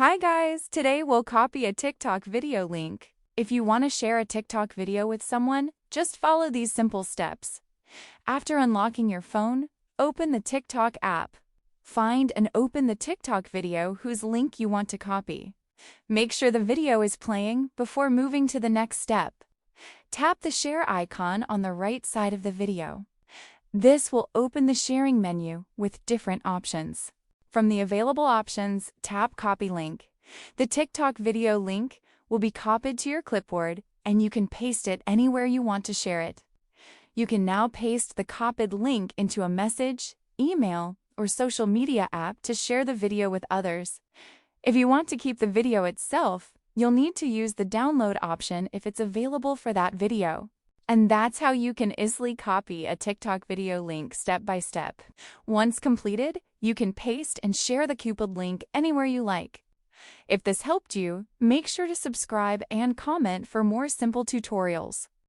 Hi guys, today we'll copy a TikTok video link. If you want to share a TikTok video with someone, just follow these simple steps. After unlocking your phone, open the TikTok app. Find and open the TikTok video whose link you want to copy. Make sure the video is playing before moving to the next step. Tap the share icon on the right side of the video. This will open the sharing menu with different options. From the available options, tap Copy Link. The TikTok video link will be copied to your clipboard and you can paste it anywhere you want to share it. You can now paste the copied link into a message, email, or social media app to share the video with others. If you want to keep the video itself, you'll need to use the download option if it's available for that video. And that's how you can easily copy a TikTok video link step by step. Once completed, you can paste and share the copied link anywhere you like. If this helped you, make sure to subscribe and comment for more simple tutorials.